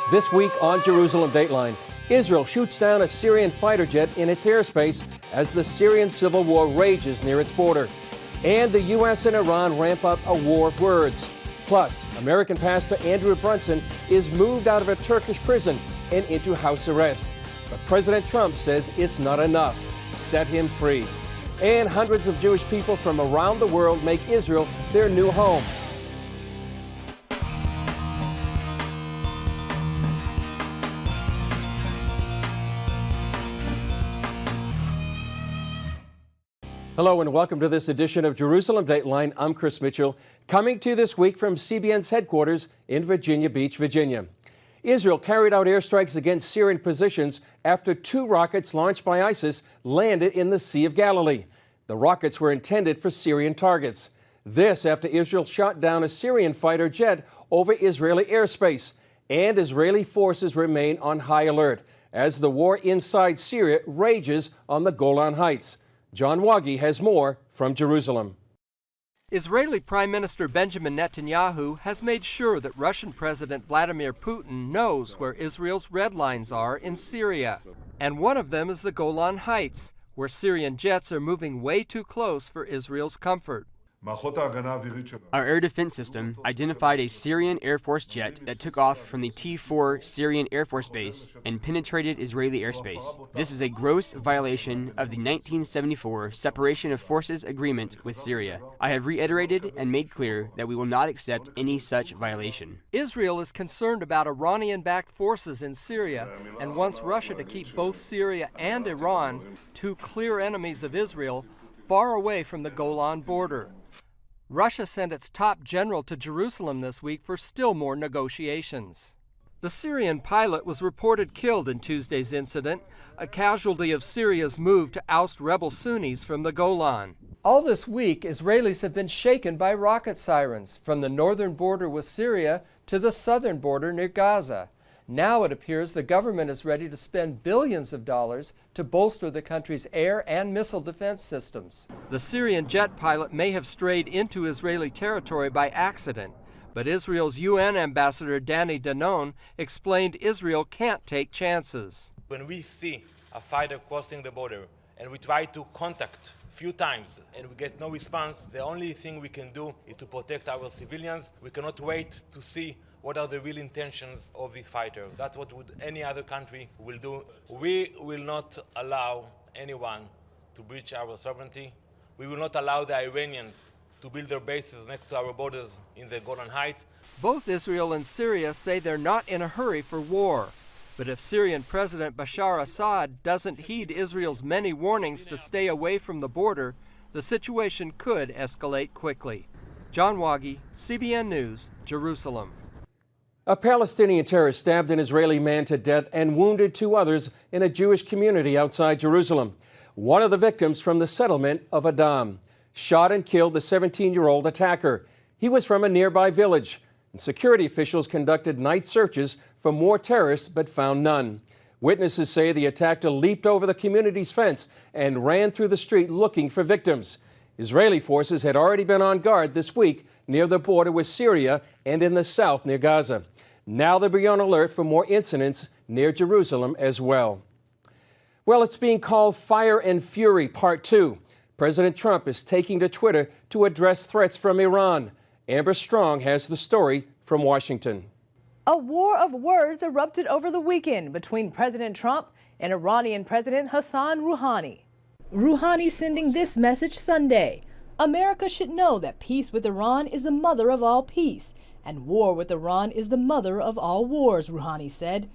This week on Jerusalem Dateline, Israel shoots down a Syrian fighter jet in its airspace as the Syrian civil war rages near its border. And the U.S. and Iran ramp up a war of words. Plus, American pastor Andrew Brunson is moved out of a Turkish prison and into house arrest. But President Trump says it's not enough. Set him free. And hundreds of Jewish people from around the world make Israel their new home. Hello and welcome to this edition of Jerusalem Dateline. I'm Chris Mitchell, coming to you this week from CBN's headquarters in Virginia Beach, Virginia. Israel carried out airstrikes against Syrian positions after 2 rockets launched by ISIS landed in the Sea of Galilee. The rockets were intended for Syrian targets. This after Israel shot down a Syrian fighter jet over Israeli airspace, and Israeli forces remain on high alert as the war inside Syria rages on the Golan Heights. John Wagi has more from Jerusalem. Israeli Prime Minister Benjamin Netanyahu has made sure that Russian President Vladimir Putin knows where Israel's red lines are in Syria. And one of them is the Golan Heights, where Syrian jets are moving way too close for Israel's comfort. Our air defense system identified a Syrian Air Force jet that took off from the T4 Syrian Air Force Base and penetrated Israeli airspace. This is a gross violation of the 1974 Separation of Forces Agreement with Syria. I have reiterated and made clear that we will not accept any such violation. Israel is concerned about Iranian-backed forces in Syria and wants Russia to keep both Syria and Iran, 2 clear enemies of Israel, far away from the Golan border. Russia sent its top general to Jerusalem this week for still more negotiations. The Syrian pilot was reported killed in Tuesday's incident, a casualty of Syria's move to oust rebel Sunnis from the Golan. All this week, Israelis have been shaken by rocket sirens from the northern border with Syria to the southern border near Gaza. Now it appears the government is ready to spend billions of dollars to bolster the country's air and missile defense systems. The Syrian jet pilot may have strayed into Israeli territory by accident, but Israel's UN ambassador Danny Danon explained Israel can't take chances. When we see a fighter crossing the border and we try to contact a few times and we get no response, the only thing we can do is to protect our civilians. We cannot wait to see what are the real intentions of this fighter. That's what any other country will do. We will not allow anyone to breach our sovereignty. We will not allow the Iranians to build their bases next to our borders in the Golan Heights. Both Israel and Syria say they're not in a hurry for war. But if Syrian President Bashar Assad doesn't heed Israel's many warnings to stay away from the border, the situation could escalate quickly. John Wagi, CBN News, Jerusalem. A Palestinian terrorist stabbed an Israeli man to death and wounded 2 others in a Jewish community outside Jerusalem. One of the victims from the settlement of Adam shot and killed the 17-year-old attacker. He was from a nearby village. And security officials conducted night searches for more terrorists but found none. Witnesses say the attacker leaped over the community's fence and ran through the street looking for victims. Israeli forces had already been on guard this week near the border with Syria and in the south near Gaza. Now they'll be on alert for more incidents near Jerusalem as well. Well, it's being called Fire and Fury Part 2. President Trump is taking to Twitter to address threats from Iran. Amber Strong has the story from Washington. A war of words erupted over the weekend between President Trump and Iranian President Hassan Rouhani. Rouhani sending this message Sunday: America should know that peace with Iran is the mother of all peace, and war with Iran is the mother of all wars, Rouhani said.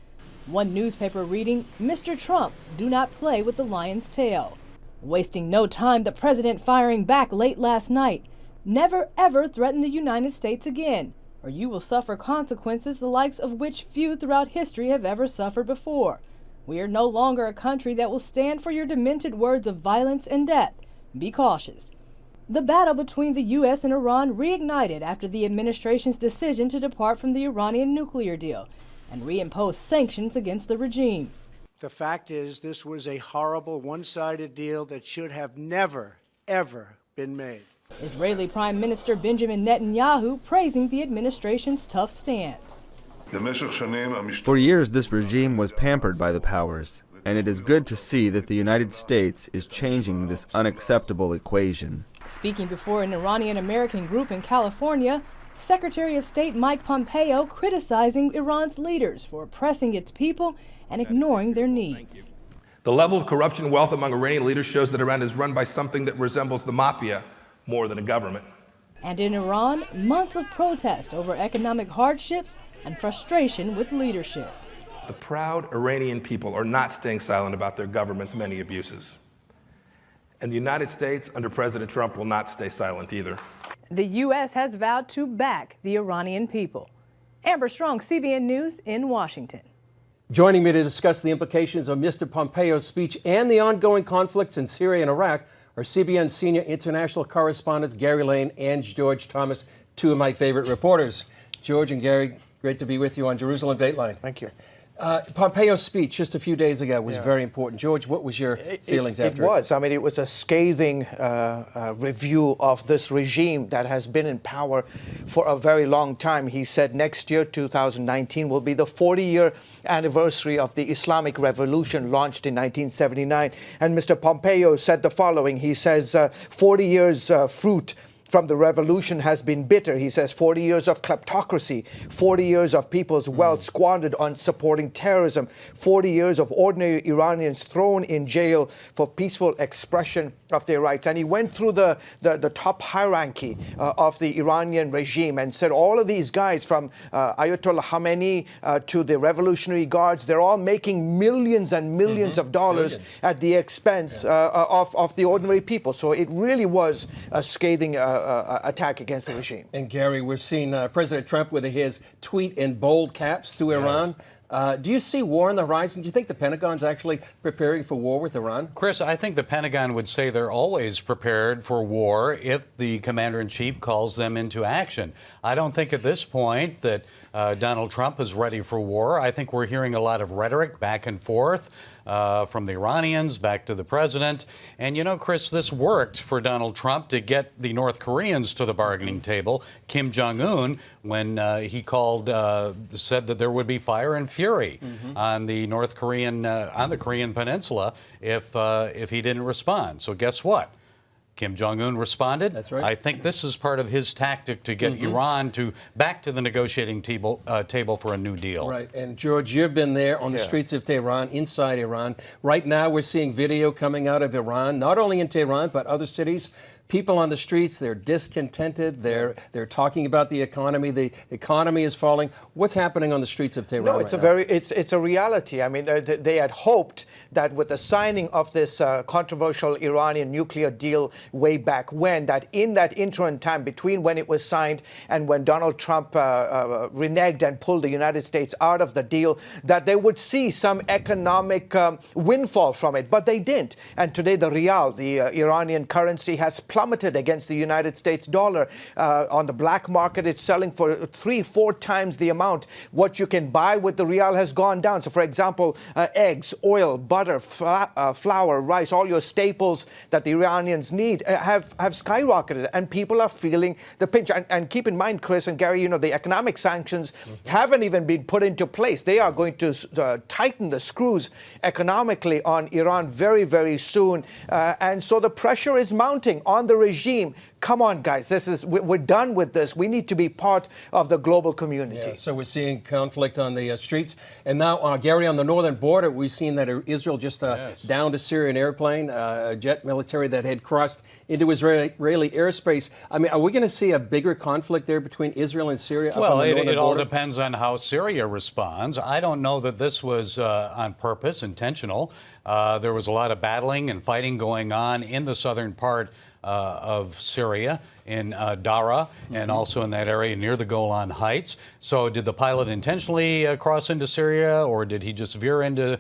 One newspaper reading, Mr. Trump, do not play with the lion's tail. Wasting no time, the president firing back late last night. Never ever threaten the United States again, or you will suffer consequences the likes of which few throughout history have ever suffered before. We are no longer a country that will stand for your demented words of violence and death. Be cautious. The battle between the U.S. and Iran reignited after the administration's decision to depart from the Iranian nuclear deal and reimpose sanctions against the regime. The fact is, this was a horrible, one-sided deal that should have never, ever been made. Israeli Prime Minister Benjamin Netanyahu praising the administration's tough stance. For years, this regime was pampered by the powers, and it is good to see that the United States is changing this unacceptable equation. Speaking before an Iranian-American group in California, Secretary of State Mike Pompeo criticizing Iran's leaders for oppressing its people and ignoring their needs. The level of corruption and wealth among Iranian leaders shows that Iran is run by something that resembles the mafia more than a government. And in Iran, months of protest over economic hardships and frustration with leadership. The proud Iranian people are not staying silent about their government's many abuses. And the United States, under President Trump, will not stay silent either. The U.S. has vowed to back the Iranian people. Amber Strong, CBN News in Washington. Joining me to discuss the implications of Mr. Pompeo's speech and the ongoing conflicts in Syria and Iraq are CBN senior international correspondents Gary Lane and George Thomas, two of my favorite reporters. George and Gary, great to be with you on Jerusalem Dateline. Thank you. Pompeo's speech just a few days ago was very important. George, what was your feelings after it? It was. I mean, it was a scathing review of this regime that has been in power for a very long time. He said next year, 2019, will be the 40-year anniversary of the Islamic Revolution launched in 1979. And Mr. Pompeo said the following. He says, 40 years fruit from the revolution has been bitter. He says 40 years of kleptocracy, 40 years of people's wealth squandered on supporting terrorism, 40 years of ordinary Iranians thrown in jail for peaceful expression of their rights. And he went through the top hierarchy of the Iranian regime and said all of these guys from Ayatollah Khamenei to the Revolutionary Guards, they're all making millions and millions of dollars at the expense of the ordinary people. So it really was a scathing attack against the regime. And Gary, we've seen President Trump with his tweet in bold caps to Iran. Do you see war on the horizon? Do you think the Pentagon's actually preparing for war with Iran? Chris, I think the Pentagon would say they're always prepared for war if the commander-in-chief calls them into action. I don't think at this point that Donald Trump is ready for war. I think we're hearing a lot of rhetoric back and forth from the Iranians back to the president. And, you know, Chris, this worked for Donald Trump to get the North Koreans to the bargaining table. Kim Jong-un, when he said that there would be fire and fury on the North Korean, on the Korean Peninsula if he didn't respond. So guess what? Kim Jong-un responded. That's right. I think this is part of his tactic to get Iran back to the negotiating table for a new deal. Right. And George, you've been there on the streets of Tehran, inside Iran. Right now, we're seeing video coming out of Iran, not only in Tehran, but other cities. People on the streets, they're discontented. They're talking about the economy. The economy is falling. What's happening on the streets of Tehran? No, it's it's a reality. I mean, they had hoped that with the signing of this controversial Iranian nuclear deal way back when, that in that interim time between when it was signed and when Donald Trump reneged and pulled the United States out of the deal, that they would see some economic windfall from it. But they didn't. And today the rial, the Iranian currency, has plummeted against the United States dollar. On the black market, it's selling for 3-4 times the amount. What you can buy with the rial has gone down. So, for example, eggs, oil, butter, flour, rice, all your staples that the Iranians need have skyrocketed, and people are feeling the pinch. And keep in mind, Chris and Gary, you know, the economic sanctions haven't even been put into place. They are going to tighten the screws economically on Iran very, very soon. And so the pressure is mounting on the regime. Come on, guys, we're done with this. We need to be part of the global community. Yeah, so we're seeing conflict on the streets. And now, Gary, on the northern border, we've seen that Israel just downed a Syrian airplane, a jet military that had crossed into Israeli airspace. I mean, are we going to see a bigger conflict there between Israel and Syria? Well, it all depends on how Syria responds. I don't know that this was on purpose, intentional. There was a lot of battling and fighting going on in the southern part of Syria, in Dara, and also in that area near the Golan Heights. So did the pilot intentionally cross into Syria, or did he just into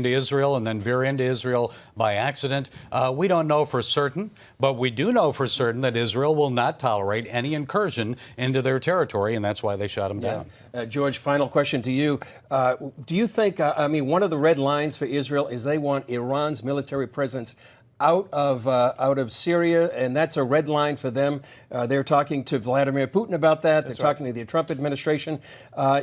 Israel and then veer into Israel by accident? We don't know for certain, but we do know for certain that Israel will not tolerate any incursion into their territory, and that's why they shot him down. George, final question to you. Do you think, one of the red lines for Israel is they want Iran's military presence out of Syria, and that's a red line for them. They're talking to Vladimir Putin about that. They're talking to the Trump administration.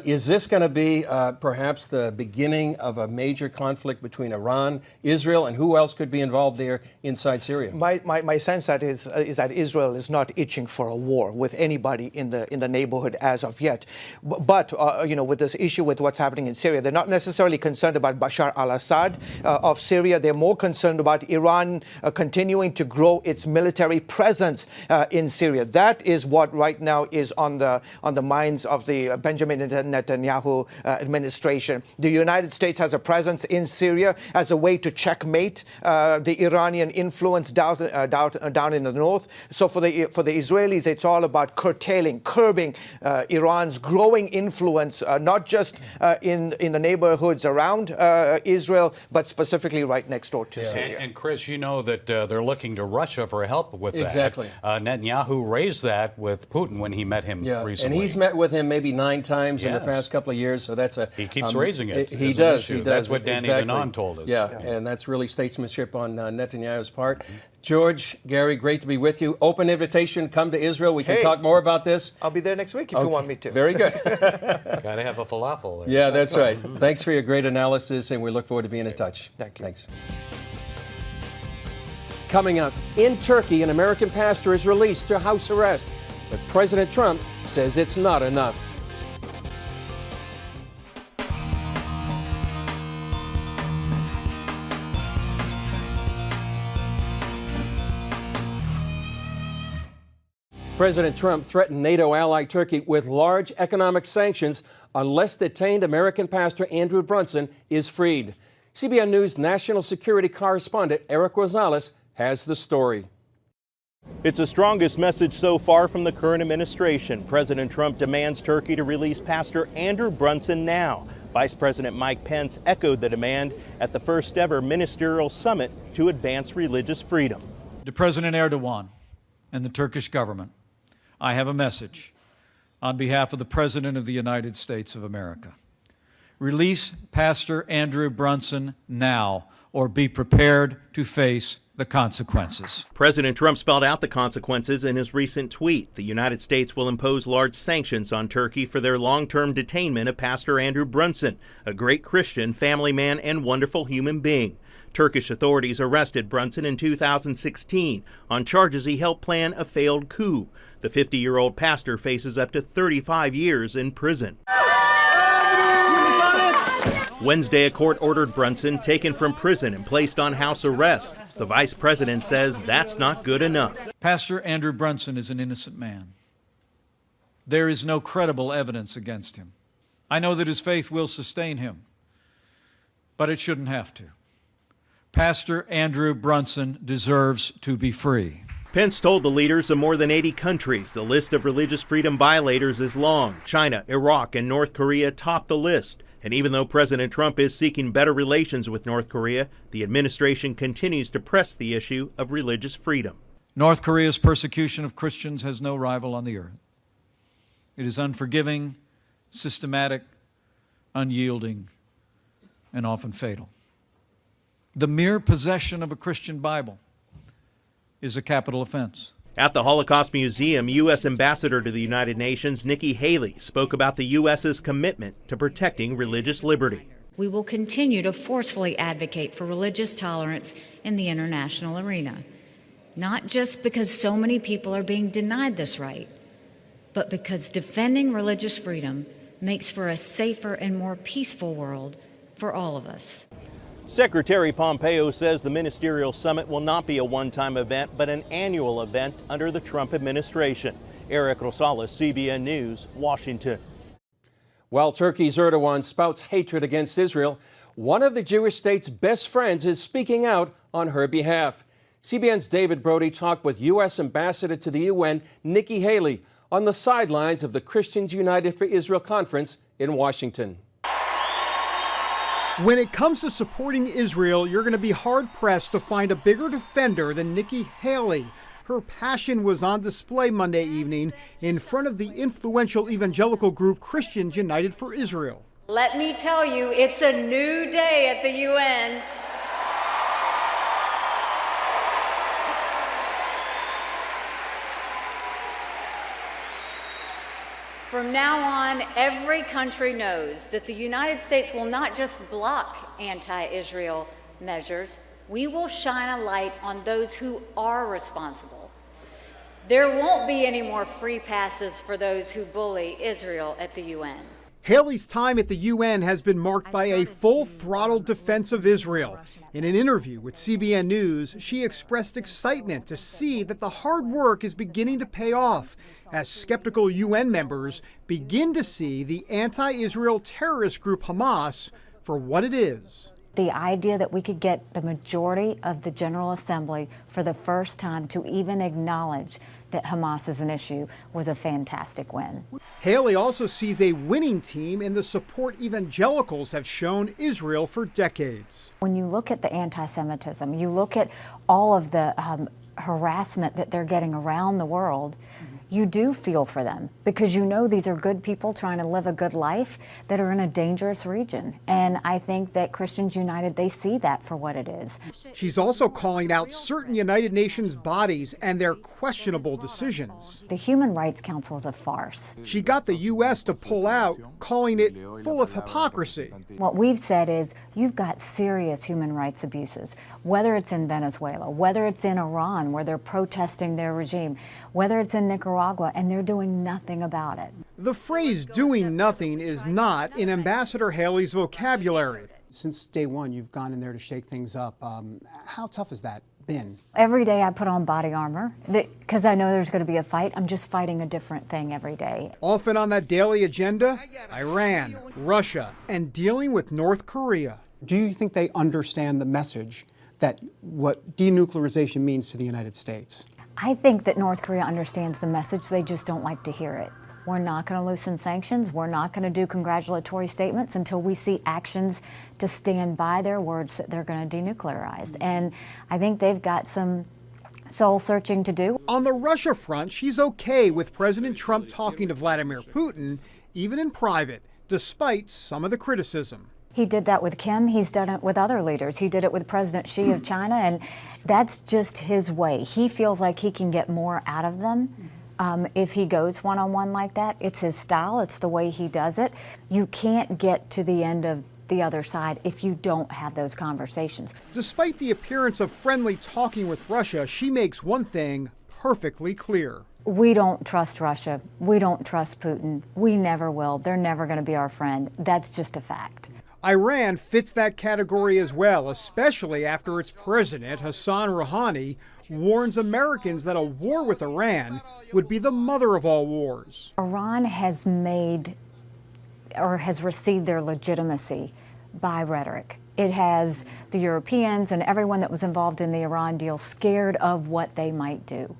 Is this going to be perhaps the beginning of a major conflict between Iran, Israel, and who else could be involved there inside Syria? My sense that is that Israel is not itching for a war with anybody in the neighborhood as of yet. But with this issue with what's happening in Syria, they're not necessarily concerned about Bashar al-Assad of Syria. They're more concerned about Iran continuing to grow its military presence in Syria. That is what right now is on the minds of the Benjamin Netanyahu administration. The United States has a presence in Syria as a way to checkmate the Iranian influence down in the north. So for the Israelis, it's all about curbing Iran's growing influence, not just in the neighborhoods around Israel, but specifically right next door to Syria. And Chris, you know that they're looking to Russia for help with that. Exactly. Netanyahu raised that with Putin when he met him recently. And he's met with him maybe 9 times in the past couple of years, so that's he keeps raising it. He does. That's what Danny Danon told us. Yeah, and that's really statesmanship on Netanyahu's part. George, Gary, great to be with you. Open invitation, come to Israel. We can talk more about this. I'll be there next week if you want me to. Very good. Got to have a falafel there. Yeah, that's right. Thanks for your great analysis, and we look forward to being in touch. Thank you. Thanks. Coming up, in Turkey, an American pastor is released to house arrest, but President Trump says it's not enough. President Trump threatened NATO ally Turkey with large economic sanctions unless detained American pastor Andrew Brunson is freed. CBN News national security correspondent Eric Rosales has the story. It's the strongest message so far from the current administration. President Trump demands Turkey to release Pastor Andrew Brunson now. Vice President Mike Pence echoed the demand at the first ever ministerial summit to advance religious freedom. To President Erdogan and the Turkish government, I have a message on behalf of the President of the United States of America. Release Pastor Andrew Brunson now, or be prepared to face the consequences. President Trump spelled out the consequences in his recent tweet. The United States will impose large sanctions on Turkey for their long-term detainment of Pastor Andrew Brunson, a great Christian, family man, and wonderful human being. Turkish authorities arrested Brunson in 2016 on charges he helped plan a failed coup. The 50-year-old pastor faces up to 35 years in prison. Wednesday, a court ordered Brunson taken from prison and placed on house arrest. The vice president says that's not good enough. Pastor Andrew Brunson is an innocent man. There is no credible evidence against him. I know that his faith will sustain him, but it shouldn't have to. Pastor Andrew Brunson deserves to be free. Pence told the leaders of more than 80 countries the list of religious freedom violators is long. China, Iraq, and North Korea top the list. And even though President Trump is seeking better relations with North Korea, the administration continues to press the issue of religious freedom. North Korea's persecution of Christians has no rival on the earth. It is unforgiving, systematic, unyielding, and often fatal. The mere possession of a Christian Bible is a capital offense. At the Holocaust Museum, U.S. Ambassador to the United Nations Nikki Haley spoke about the U.S.'s commitment to protecting religious liberty. We will continue to forcefully advocate for religious tolerance in the international arena, not just because so many people are being denied this right, but because defending religious freedom makes for a safer and more peaceful world for all of us. Secretary Pompeo says the ministerial summit will not be a one-time event, but an annual event under the Trump administration. Eric Rosales, CBN News, Washington. While Turkey's Erdogan spouts hatred against Israel, one of the Jewish state's best friends is speaking out on her behalf. CBN's David Brody talked with U.S. Ambassador to the UN, Nikki Haley, on the sidelines of the Christians United for Israel conference in Washington. When it comes to supporting Israel, you're going to be hard-pressed to find a bigger defender than Nikki Haley. Her passion was on display Monday evening in front of the influential evangelical group Christians United for Israel. Let me tell you, it's a new day at the UN. From now on, every country knows that the United States will not just block anti-Israel measures, we will shine a light on those who are responsible. There won't be any more free passes for those who bully Israel at the UN. Haley's time at the UN has been marked by a full-throttle defense of Israel. In an interview with CBN News, she expressed excitement to see that the hard work is beginning to pay off as skeptical UN members begin to see the anti-Israel terrorist group Hamas for what it is. The idea that we could get the majority of the General Assembly for the first time to even acknowledge that Hamas is an issue was a fantastic win. Haley also sees a winning team in the support evangelicals have shown Israel for decades. When you look at the anti-Semitism, you look at all of the harassment that they're getting around the world, you do feel for them because you know these are good people trying to live a good life that are in a dangerous region. And I think that Christians United, they see that for what it is. She's also calling out certain United Nations bodies and their questionable decisions. The Human Rights Council is a farce. She got the U.S. to pull out, calling it full of hypocrisy. What we've said is you've got serious human rights abuses, whether it's in Venezuela, whether it's in Iran where they're protesting their regime, whether it's in Nicaragua, and they're doing nothing about it. The phrase doing nothing is not in Ambassador Haley's vocabulary. Since day one, you've gone in there to shake things up. How tough has that been? Every day I put on body armor because I know there's going to be a fight. I'm just fighting a different thing every day. Often on that daily agenda, Iran, Russia, and dealing with North Korea. Do you think they understand the message that what denuclearization means to the United States? I think that North Korea understands the message. They just don't like to hear it. We're not going to loosen sanctions. We're not going to do congratulatory statements until we see actions to stand by their words that they're going to denuclearize. And I think they've got some soul searching to do. On the Russia front, she's okay with President Trump talking to Vladimir Putin, even in private, despite some of the criticism. He did that with Kim. He's done it with other leaders. He did it with President Xi of China, and that's just his way. He feels like he can get more out of them if he goes one-on-one like that. It's his style. It's the way he does it. You can't get to the end of the other side if you don't have those conversations. Despite the appearance of friendly talking with Russia, she makes one thing perfectly clear. We don't trust Russia. We don't trust Putin. We never will. They're never going to be our friend. That's just a fact. Iran fits that category as well, especially after its president, Hassan Rouhani, warns Americans that a war with Iran would be the mother of all wars. Iran has made or has received their legitimacy by rhetoric. It has the Europeans and everyone that was involved in the Iran deal scared of what they might do.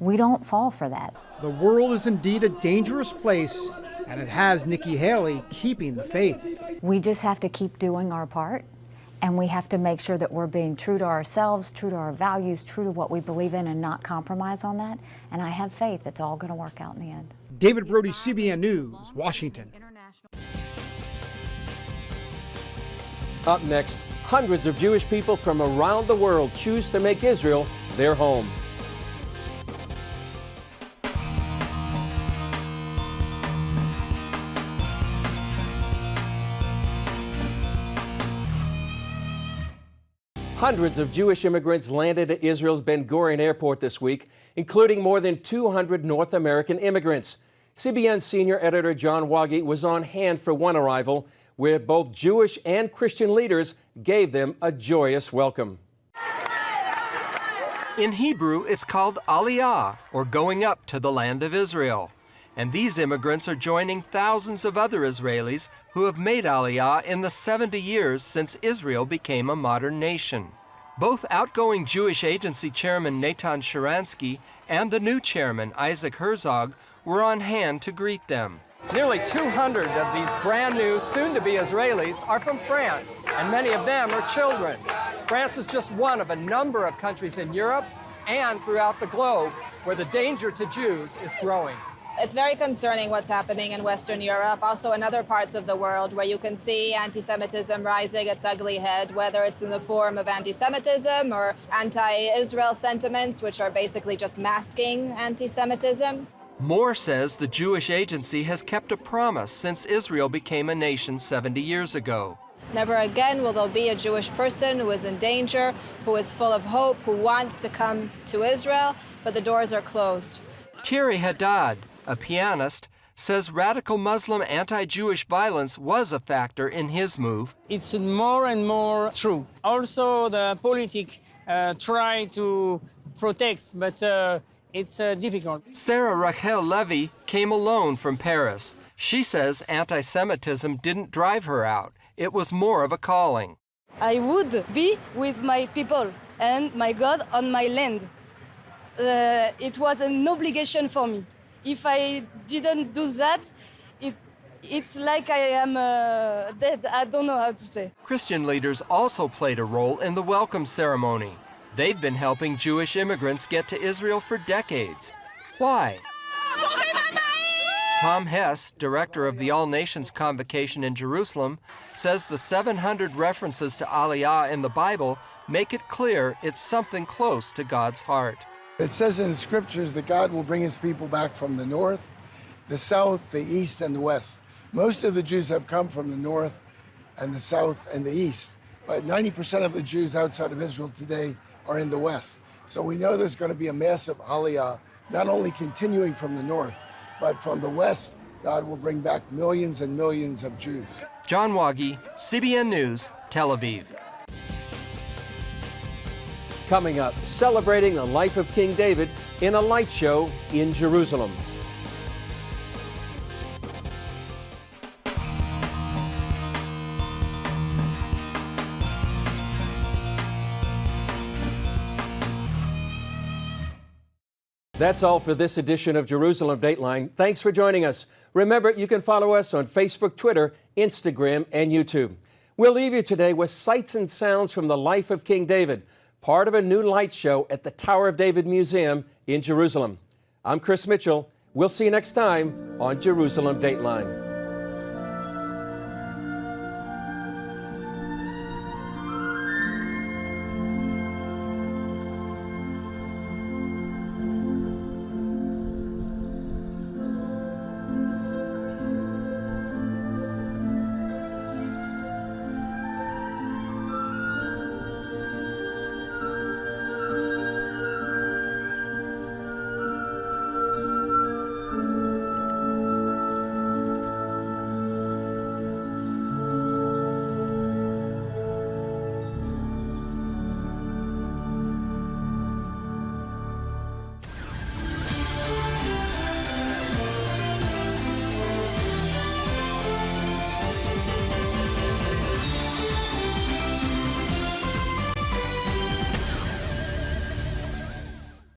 We don't fall for that. The world is indeed a dangerous place, and it has Nikki Haley keeping the faith. We just have to keep doing our part, and we have to make sure that we're being true to ourselves, true to our values, true to what we believe in, and not compromise on that. And I have faith it's all going to work out in the end. David Brody, CBN News, Washington. Up next, hundreds of Jewish people from around the world choose to make Israel their home. Hundreds of Jewish immigrants landed at Israel's Ben Gurion Airport this week, including more than 200 North American immigrants. CBN senior editor John Wagi was on hand for one arrival, where both Jewish and Christian leaders gave them a joyous welcome. In Hebrew, it's called Alliyawa, or going up to the land of Israel. And these immigrants are joining thousands of other Israelis who have made Aliyah in the 70 years since Israel became a modern nation. Both outgoing Jewish Agency Chairman Natan Sharansky and the new chairman, Isaac Herzog, were on hand to greet them. Nearly 200 of these brand new, soon-to-be Israelis are from France, and many of them are children. France is just one of a number of countries in Europe and throughout the globe where the danger to Jews is growing. It's very concerning what's happening in Western Europe, also in other parts of the world where you can see anti-Semitism rising its ugly head, whether it's in the form of anti-Semitism or anti-Israel sentiments, which are basically just masking anti-Semitism. Moore says the Jewish agency has kept a promise since Israel became a nation 70 years ago. Never again will there be a Jewish person who is in danger, who is full of hope, who wants to come to Israel, but the doors are closed. Thierry Haddad, a pianist, says radical Muslim anti-Jewish violence was a factor in his move. It's more and more true. Also, the politics try to protect, but it's difficult. Sarah Rachel Levy came alone from Paris. She says anti-Semitism didn't drive her out. It was more of a calling. I would be with my people and my God on my land. It was an obligation for me. If I didn't do that, it's like I am dead. I don't know how to say. Christian leaders also played a role in the welcome ceremony. They've been helping Jewish immigrants get to Israel for decades. Why? Tom Hess, director of the All Nations Convocation in Jerusalem, says the 700 references to Aliyah in the Bible make it clear it's something close to God's heart. It says in the scriptures that God will bring his people back from the north, the south, the east, and the west. Most of the Jews have come from the north and the south and the east, but 90% of the Jews outside of Israel today are in the west. So we know there's going to be a massive Aliyah, not only continuing from the north, but from the west, God will bring back millions and millions of Jews. John Wagi, CBN News, Tel Aviv. Coming up, celebrating the life of King David in a light show in Jerusalem. That's all for this edition of Jerusalem Dateline. Thanks for joining us. Remember, you can follow us on Facebook, Twitter, Instagram, and YouTube. We'll leave you today with sights and sounds from the life of King David, part of a new light show at the Tower of David Museum in Jerusalem. I'm Chris Mitchell. We'll see you next time on Jerusalem Dateline.